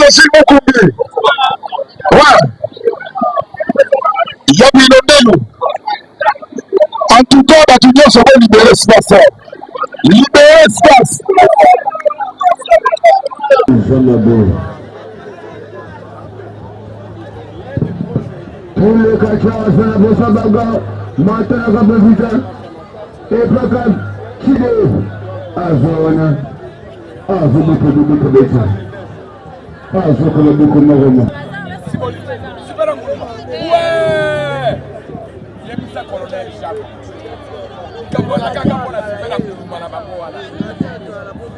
Josie Mokumbi. Ouais. Yamino Nelu. En tout cas, la Union se va libérer espace. Libérer espace. Pour le cachot, c'est la bosse à bagarre. Maintenant, la capacité. Et pas comme Chile. Azona. Azona, beaucoup de ça. Azona, beaucoup de marrons. Super Angoulême. Ouais. Il a mis ça colonel Jacques. Kabola Kakabola, Super Angoulême, la Baboala.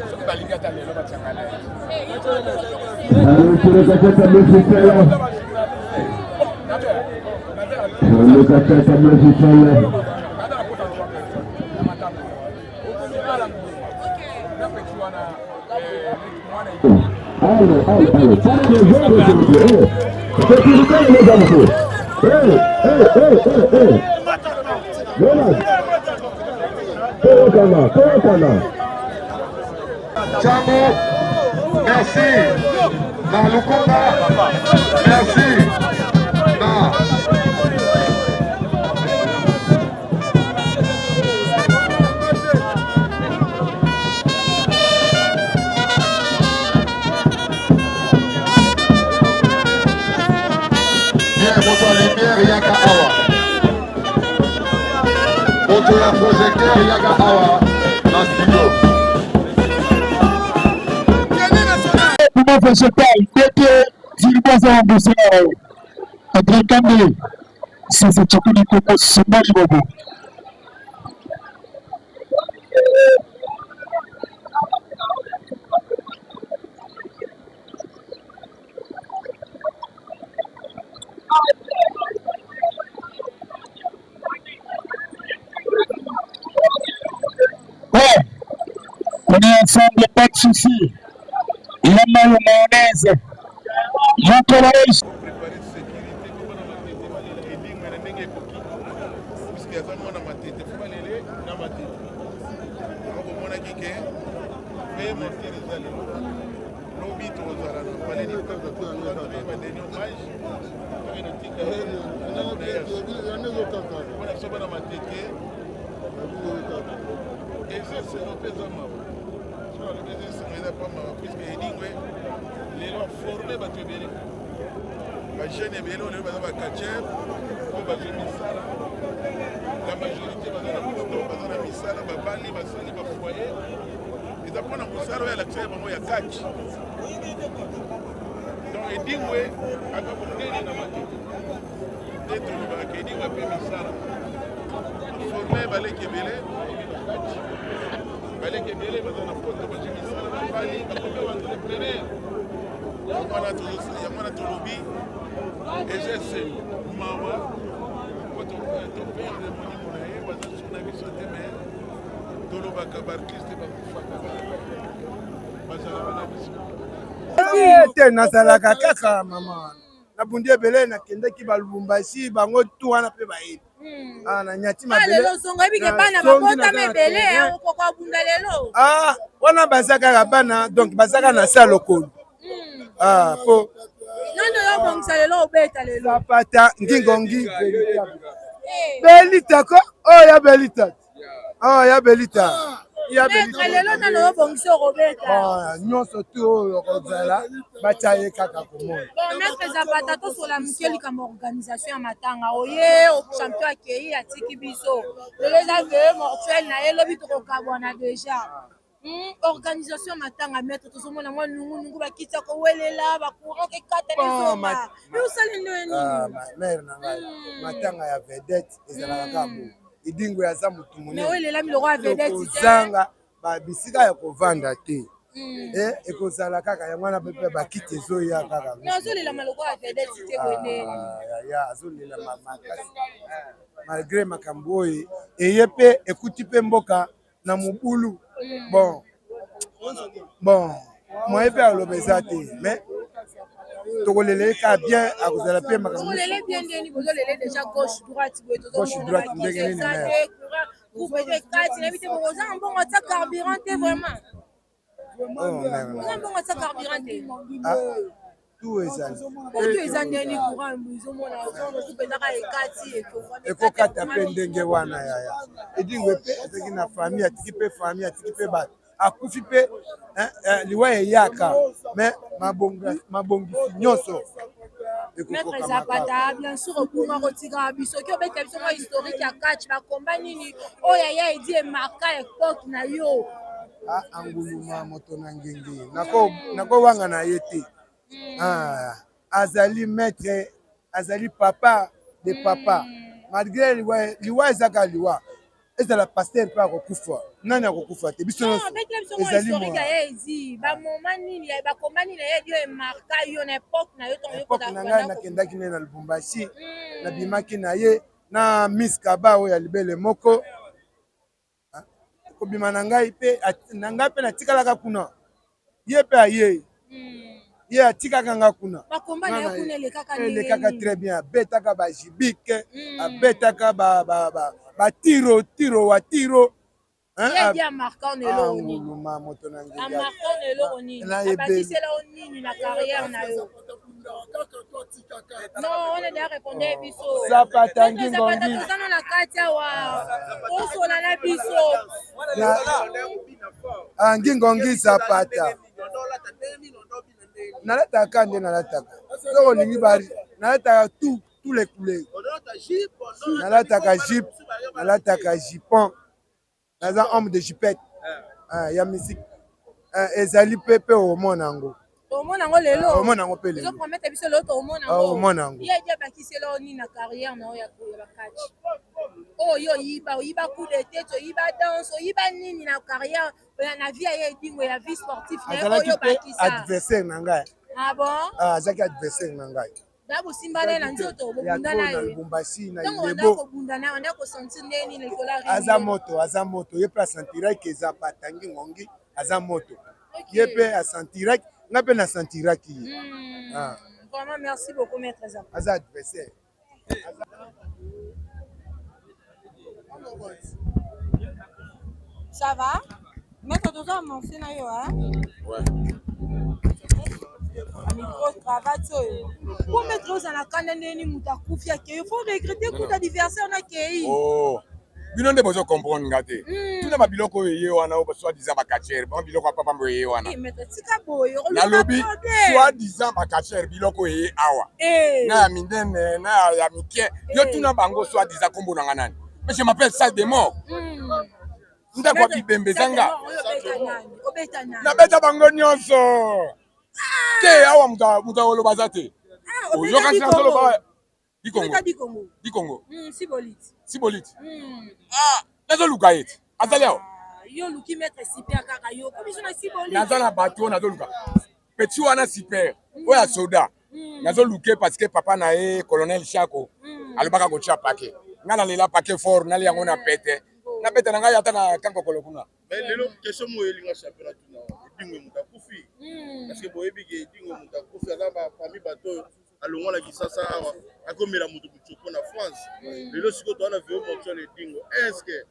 Ce qui va ligater les lois de Tchangala. Pour le cachot, c'est le système. Le cachot, c'est le système. Allez, pour les autres, c'est qui vous connaît les amis. Tchamo, merci. Dans le combat, merci. Moto ya lumière yaka awa. Moto ya projecteur yaka awa. Na studio. Comment fait ce taille? Tete, ziliboza ambusao. Adrekande. Sasa chakuni koko somali bobo. On est ensemble, pas de soucis. Il y a mal au mayonnaise. J'encourage. Nazalaka kaka mama nabundi ebele nakendaki balubumbashi bango tu wana pe bayebi na nyati mabele lelo songo ebike bana babota mebele okoko abunda lelo wana bazaka bana donc bazaka na sa lokolo po nando yo bongisa lelo obeta lelo sapata ngingongi belita ko ya belita ya belita lelo nano yo bongisa obeta nyonso tu oyo kozala bataye kaka komona maître Zapata tosola mokeli kama organisation ya matanga oye champion akei atiki biso lelo eza veye mortuel na ye lobi tokokabwana déjà organisation matanga maître tozomona mwa nungunungu bakita kowelela bacourant kekata lezoma eosali ndeni mare na ngai matanga ya vedette ezalaka kabo idingo yaza motu monewelela miloko ya vedette kozanga babisika ya kovanda te ekozala kaka yango wana pepe bakiti ezoya kaka azolela maloko ya vedette te bweneni azolela makasi malgré makambo oyo eye mpe ekuti mpe mboka na mobulu bon moye mpe aloba eza te mais tokolele ka bien akozala mpe makambo gauche droite ndenge nini tout ezali oyo eza ndeni courant ezomona ozopendaka ekati ekokata mpe ndenge wana yaya edingwe mpe azalaki na famille atiki mpe famille atiki mpe bato akufi mpe liwa eyaka me mabongisi nyonso Maître Zapata, bien sûr, pour moi, retirant biso qui obet biso mo historique ya catch ba combat nini o ya edi e marquer époque na yo anguluma moto na ngenge nako wanga na yete azali maître azali papa de papa malgré liwa ezaka liwa ezala pasteur mpe akokufa nani akokufa te biso ezali edi ba moment nini ba combat nini edi e marquer yo na époque na yo époque na ngai nakendaki ne na Lubumbashi nabimaki na ye na Miss Kaba oyo ya libele moko kobima na ngai mpe natikalaka kuna ye mpe aye ye atikaka nga kuna elekaka très bien abetaka bajibike abetaka batiro wa tiro anguluma moto na Zapata ngingongi ngingongi Zapata nalataka nde nalataka soko olingi bari nalataka tous les couleurs nalataka jupe nalataka jupon naza homme de jupette ya musique ezali mpe omona yango omona yango lelo omona yango mpe lelo ozopromete biso lelo omona omona yango ye edi abakisela oni na carrière na oyo ya bakatch oyo oyiba coup de tête oyiba danse oyiba nini na carrière na vie ya edingo ya vie sportive na oyo bakisa adversaire na ngai bon azalaki adversaire na ngai bosimbana na nzoto bobunda na ye Lubumbashi na Ilebo kobunda na onda ko sentir neni na kola aza moto ye pe asentiraki eza patangi ngongi aza moto ye pe asentiraki nga pe nasentiraki ye vraiment merci beaucoup maître Zapata aza adversaire ça va maître toza monsi na yo ouais micro cravate oyo po maître ozala kanda ndeni moto akufi akei faut regretter coup d'adversaire na kei bino nde bozo comprendre nga te tuna babiloko oyo eye wana oyo soi-disant bakachere biloko ya papa mbo eye wana nalobi soi-disant bakachere biloko eye awa na ya minene na ya mike yo tuna bango soi-disant kombo nanga nani mais je m'appelle salle de mort ndako ya bibembe ezanga nabeta bango nyonso te awa mutu oloba aza te oyokasi nazoloba dikongo sibolite nazoluka ye te azali awa naza na bato oyo nazoluka peti wana super oyo ya soda nazoluke parce que papa na ye colonel Chako alobaka kotia pake nga nalela pake fort nali yango na pete na pete na ngai ata na kankokolo kuna lelo question mo elinga championnat tuna edingo muta kufi parce que boyebi ke edingo muta kufi aza ba famille bato alongola kisasa awa akomela mutu buchoko na France lelo siko to na veo mondial edingo est-ce que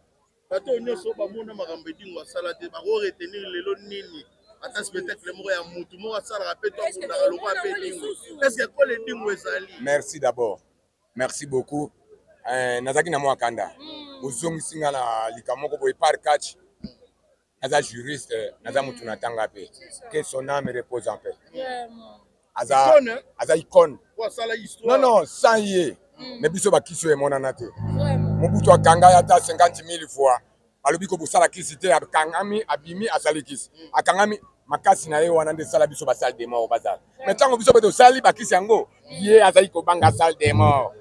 bato nyonso bamona makambo edingo asala te bako retenir lelo nini ata spectacle moko ya mutu moko asalaka pe to akundaka longo ape edingo est-ce que kole edingo ezali merci d'abord merci beaucoup nazaki na mwa kanda ozongisi nga na likambo moko boye par catch naza juriste naza mutu na tanga pe que son âme repose en paix aza icône non sans ye mais biso bakisi oyo emonana te mobutu akanga ye ata 50 000 fois alobi kobosala kisi te akangami abimi asali kisi akangami makasi na ye wana nde esala biso basale de mort bazala mais ntango biso mpe tosali bakisi yango ye azali kobanga sale de mort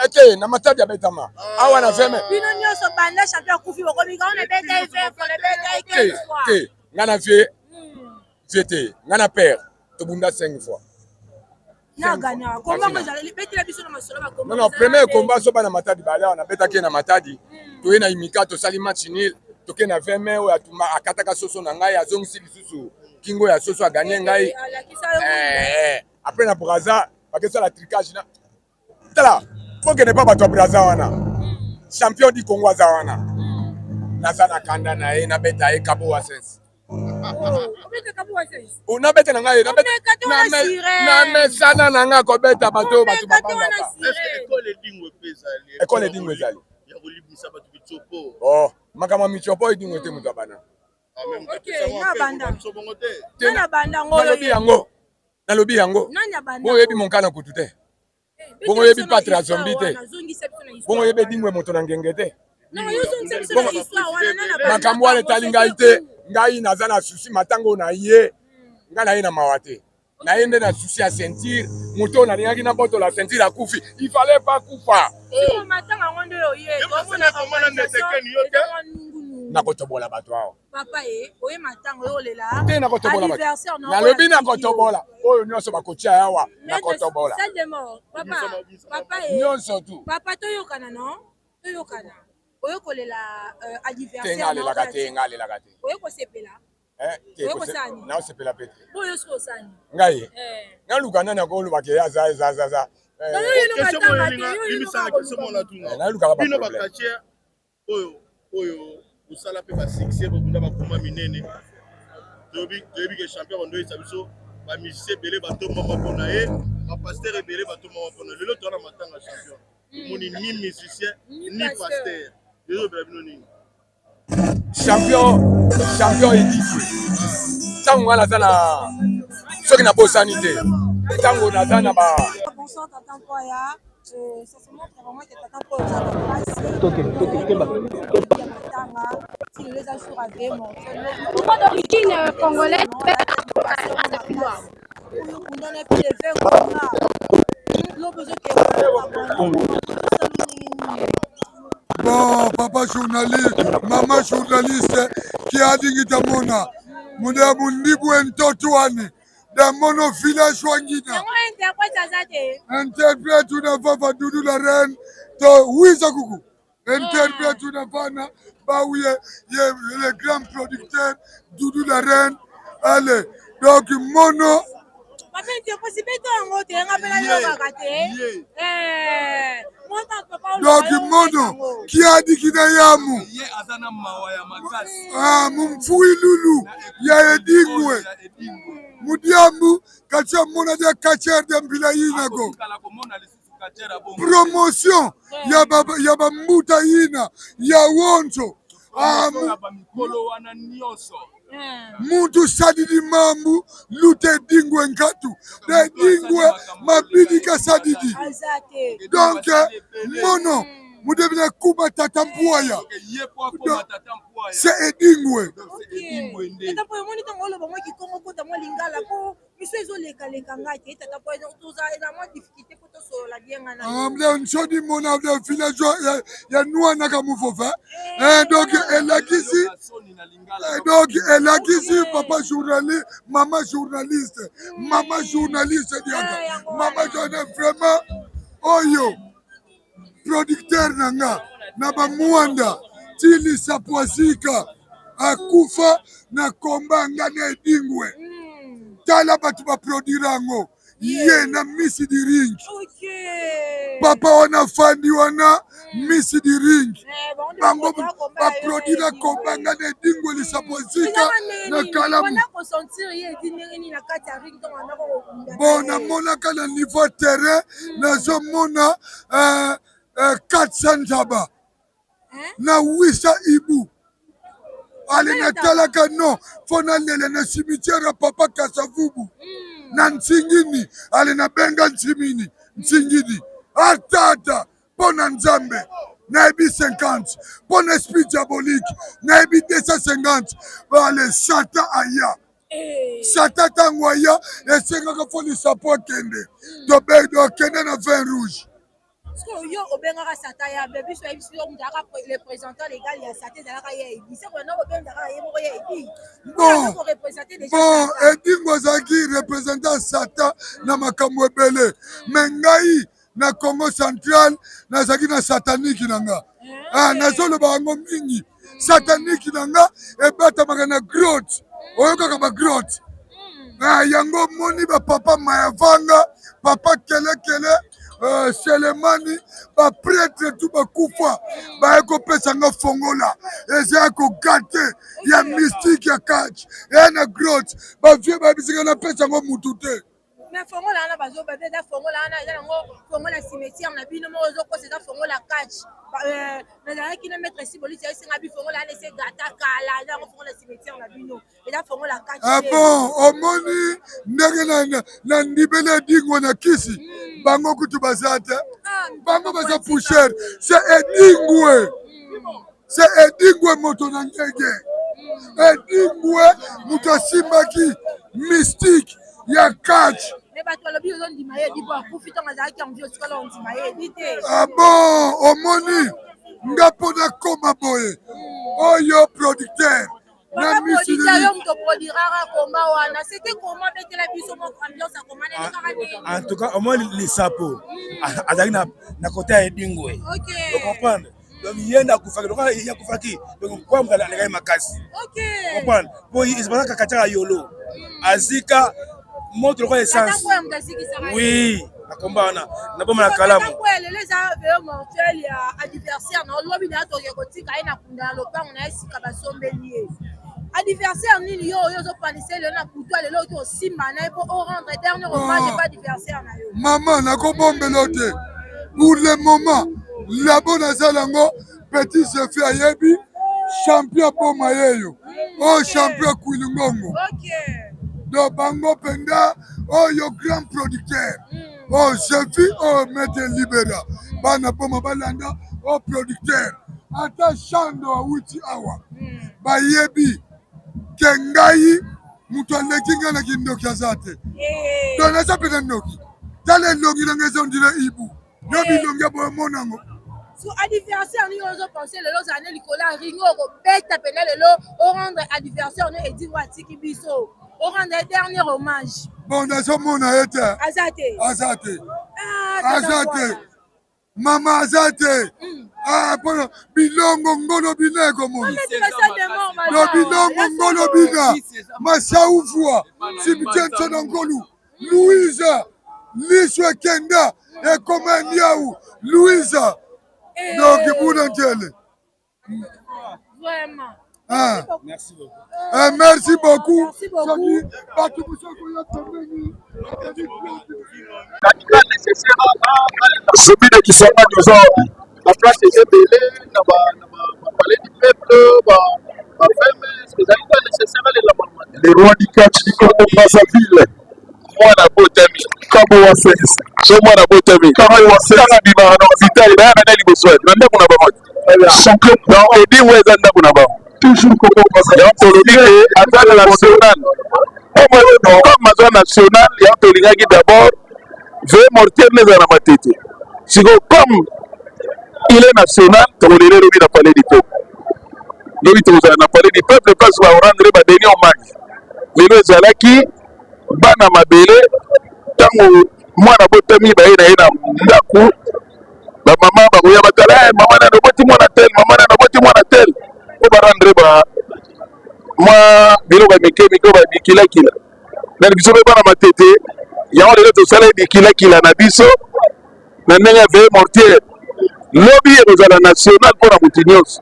ete na matadi abetama awa na veme bino nyonso banda champion kufi bokomika on ebeta ife pour le beta ke ke ngana vie te ngana père tobunda 5 fois na gagna combat ngo zali betela biso na masolo ba combat non premier combat so bana matadi bale on abeta ke na matadi toye na imika to sali match nil toke na 20 mai oya tuma akataka soso na ngai azongisi lisusu kingo ya soso aganye ngai après na braza bakesa la tricage na tala faut que ne pas bato braza wana champion di Congo aza wana naza na kanda na ye na beta ye kabo wa sense Unabeta na ngai na mesana na ngai kobeta bato babanda. Ekole dingo ezali. Oh, makama michopo idingo te mutu abana. Nalobi yango. Bongo yebi monkana kutu te. Bongo yebi patra zombi te. Bongo yebi dingwe moto na ngenge te. Makambo wana etali ngai te. Ngai naza na susi matango na ye. Ngai na ye na mawa te. Na ye nde na susi ya sentir. Moto nalingaki na boto la sentir akufi. Il fallait pas kufa. Nakotobola bato awo. Papa oye matango yolela. Te nakotobola bato. Nalobi nakotobola. Oyo nyonso bakotia yawa nakotobola. Papa nyonso tu. Papa toyokana no? Toyokana. Oyo kolela anniversaire. Tengalelaka te. Oyo kosepela. Na osepela pete. Oyo sosani. Ngai. Naluka nani akoloba ke ya za. Bino bakatia oyo usala pe ba succès bakunda bakoma minene. Tobi ke champion bando esa biso ba musicien belé batomba mapona ye, ba pasteur belé batomba mapona. Lelo to na matanga champion. Moni ni musicien ni pasteur. Lelo bela bino ni. Champion édifié. Tango ala sana soki na bosani te. Tango na sana ba. Bonsoir Tata Koya. Ça se montre vraiment que Tata Koya les ajours avec mon d'origine congolaise. Bon, papa journaliste, maman journaliste, qui a dit que Mona, Mona Mundibu en Totuani, dans mon village Wangina. Interprète une femme Doudou la reine, to Wizakuku. Interprète une femme, Baouye, le grand producteur, Doudou la reine. Allez, donc Mono. Donc Mono, qui a dit qu'il y a Yamu? Ah, Mumfui Lulu, ya Edingwe. Mudiamu, Kacha Mona de Kacher de Mbilaïnago. Promotion, Yaba Mutaina, Yawonto. Ah, Muntu sadidi mambu lute dingwe nkatu de dingwe mabidika sadidi. Donc Mono mudebina kuba tatampuaya c'est edingwe. Nchodi mona de village ya noa naka mufofa. Donc elle a qu'ici. Donc elle a qu'ici papa journaliste, maman journaliste diaka. Maman journaliste vraiment oyo producteur nanga na ba Mwanda tili sapwasika akufa na komba ngana edingwe. Tala batu ba produire ango. Ye na Miss di Ring. Papa wana fandi wana Miss di Ring. Bango ba produire komba ngana edingwe li sapwasika na kalamu. Bon na mona kana niveau terrain na zo mona 400 jaba na wisa ibu. Ale na talaka no fona lele na cimetière papa Kasavubu na Ntsingini ale na benga Ntimini Ntsingini atata pona Nzambe na ebi 50 pona esprit diabolique na ebi 250 ale sata aya sata tango aya esengaka foni sapo kende to bedo kende na vin rouge. Yo obengaka sata ya bébé so ebiso ndaka le représentant légal ya sata ezalaka ye ebise ko na obengaka ye moko ye ebi bon edingo azalaki représentant sata na makambo ebele me ngai na Congo central nazalaki na sataniki na nga nazoloba yango mingi sataniki na nga ebatamaka na grotte oyokaka ba grotte yango moni bapapa mayavanga papa kelekele Selemani baprêtre tu bakufa bayekopesanga fongola eza kogate ya mystique ya catch ena grotte bavie babisika napesango mutu te. Mais fongola ana bazoba déjà fongola ana eza nango fongola cimetière na bino moko ozokosa eza fongola catch nazalaki na maître sibolisi esenga bi fongola ana ese gata kala eza nango fongola cimetière na bino eza fongola catch. Ah bon, omoni ndenge na ndibele dingo na kisi bango kutu baza te bango baza poussière c'est edingwe c'est edingwe moto na ndege edingwe moto asimbaki mystique ya catch. Ah bon, omoni nga mpona koma boye oyo producteur na misili. En tout cas, au moins les sapos. Na côté ya Edingwe. Vous comprenez? Donc il y a na kufaki, donc il y a kufaki. Donc quoi me la les makasi. Vous comprenez? Pour il se passe kakata yolo. Azika montre le essence. Oui. Na combat na bomba na kalamu. Les mortuel ya adversaire na lobi na to yekotika ina kunda lopango na esika basombeli. Adversaire nini yo zo panise le na kutu lelo to simba na po rendre dernier hommage pas adversaire na yo. Maman na ko bombelo te. Pour le moment, la bonne salango petit se fait ayebi champion pour mayeyo. Oh champion Kouilungongo. OK. Do bango penda oh yo grand producteur. Oh Jefi oh Maître Libera. Bana poma balanda oh producteur. Ata chando wuti awa. Bayebi kengai mutu alekinga na kindoki azate. Dona sa pena noki. Dale longi na ngeza ndile ibu. Yobi longi bo monango. So adversaire ni ozo penser le los années Nicolas Ringo ko beta pena lelo o rendre adversaire no edi watiki biso. O rendre dernier hommage. Bon na so mona ete. Azate. Azate. Azate. Mama azate. Ah bon bilongo ngolo bineko moni. No bilongo ngolo bina. Masaufwa. Sibitenso ngolu. Louisa. Liswe Kenda. Et comment Niaou. Louisa. Donc Boudantele. Vraiment. Ah. Merci beaucoup. Merci beaucoup. Zobine Kisanga nous a la place est belée, na palais du peuple, les rois du catch du Congo Brazzaville. Moi na Botami, Kabo wa sense. So moi na Botami, Kabo wa sense. Kanga bima na vital na na liboswa. Nanda kuna ba mot. Champion dans Edi Weza nda kuna ba. Toujours Congo Brazzaville. Colonie atteint national. Comme mazwa national, ya tolingaki d'abord veuillez mortier les à la matete. Si comme il est national, tu vas le na palais du peuple. Nous na palais du peuple parce qu'on va rendre ba dernier hommage. Lelo ezalaki bana mabele tango mwana Botami ba ina ndaku ba mama ba koya batala mama na boti mwana tel mama na boti mwana tel ko ba rendre ba moi bilo ba mekemi ko ba dikila kila na biso be bana matete ya on to sala dikila kila na biso na ndenge ve mortier lobby ezala national pour la Moutinios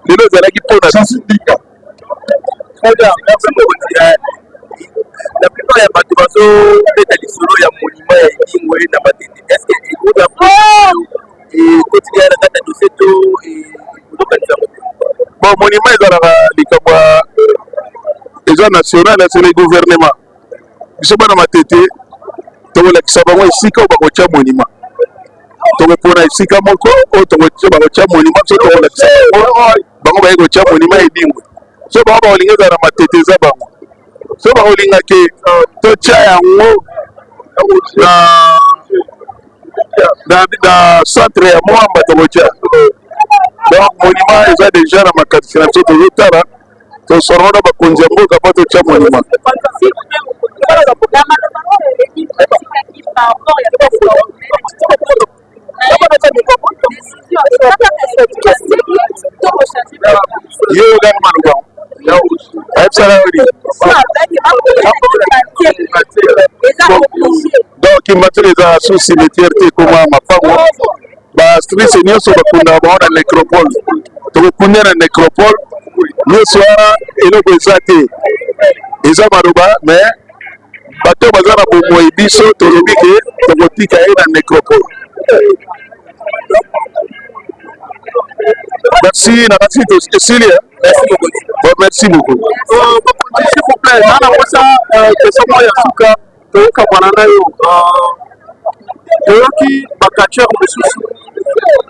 lelo ezalaki pour na sindika. Très bien, merci beaucoup. La plupart ya bato bazo beta lisolo ya monument ya Edingwe na matete. Est-ce que il et quotidien na kata doseto et dokanisa bon monument ezalaka likambo eza national c'est le gouvernement. Biso bana matete tokolakisa bango esika oyo bakotya monument. Tokopona esika moko oyo bakotya monument so tokolakisa bango baye kotya monument Edingwe. So bango bakolinga ezala na matete eza bango. So bakolinga ke totya yango na centre ya Mwamba tokotya. Donc monument eza déjà na makati na biso tozotala tosorona na bakonzi ya mboka mpo totya monument. Yo gani maluba donc kimbateli eza sous cimetière te koma mapango bastrice nyonso bakunda bao na nécropole tokokunde na nécropole nyonso wana eloko eza te eza maloba mais bato baza na bomoi biso tolobi ke tokotika ye na nécropole. Merci, merci beaucoup. Bon, merci beaucoup. S'il vous plaît, dans la prochaine question, il y a Souka, Toyoka Bananayo, Toyoki, Bakacheur, Messoussi,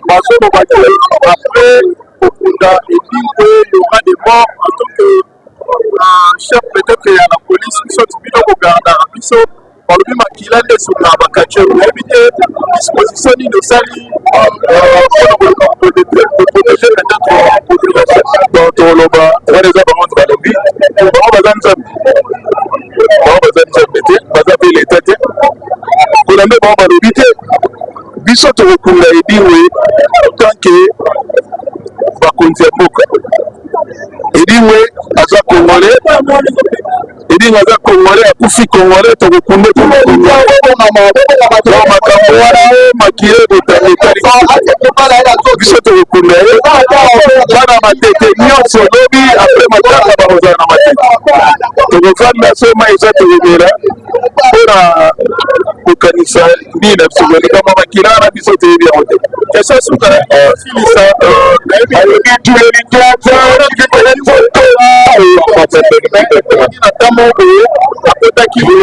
Bazo, Babadio, après, Okunda, et puis, il y aura des morts en tant que chef peut-être à la police, qui sont plutôt au Garda, qui sont par le même qu'il a des soldats, Bakacheur, pour éviter disposition d'innocents, pour protéger notre population. Donc, on va les avoir dans la vie, on va les ensemble. On va les ensemble, on va les l'état. On va les éviter. Biso to kula ediwe tant que va kontiaboka. Ediwe aza congolais. Ediwe aza congolais akufi congolais to kunde to congolais. Kwa makambo wana makire botamekari. Biso to kula. Bana matete nyonso lobi après matanga baroza na matete. To kofanda sema eza to bera. Ora kokanisa ni na sibali kama makirana biso te bia wote. Esa suka filisa ayoki tueli tata ni photo na tamo ko apota ki ni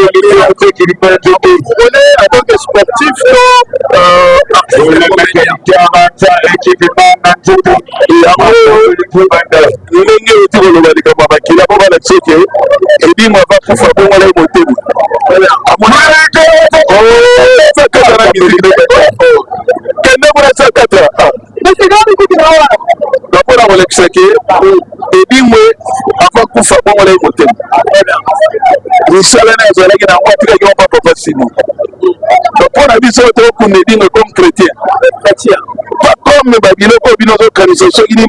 wote ki photo on est en tant que sportif comme chrétien. Pas comme Babiloko, Binozo, Kanisation, il est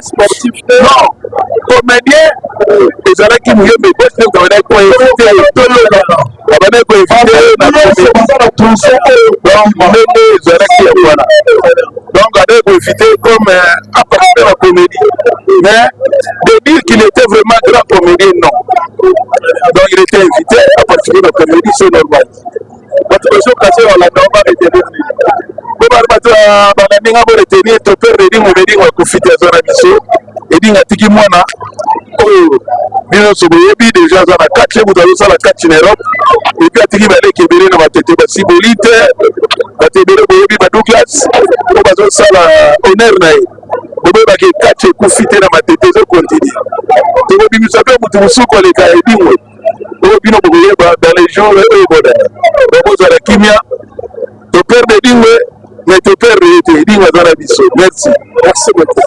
sportif. Non, comédien, les Arabes qui mouillent, mais bosses ne connaissent pas éviter tout le temps. On va éviter donc, on a évité comme appartenant à la comédie. Mais de dire qu'il était vraiment grand comédien, non. Donc, il était invité à participer à la comédie, c'est normal. Votre question cassée, on l'a normal été devenu. Pour Bananinga, vous retenez, tu peux redire, vous redire, vous profitez de la mission. Et dire, tu dis, moi, bien sûr, déjà, dans la 4, vous avez ça la 4 en Europe. Et puis, tu dis, que vous avez tête, si vous dites, vous avez Douglas, vous avez ça honneur. Vous avez 4 profiter de ma tête, vous continuez. Vous savez, vous avez quoi les gars, et dis, dans les jours, vous avez la kimia, tu perds des dingles. Mais tu peux arrêter, dis-moi dans la mission. Merci. Merci beaucoup.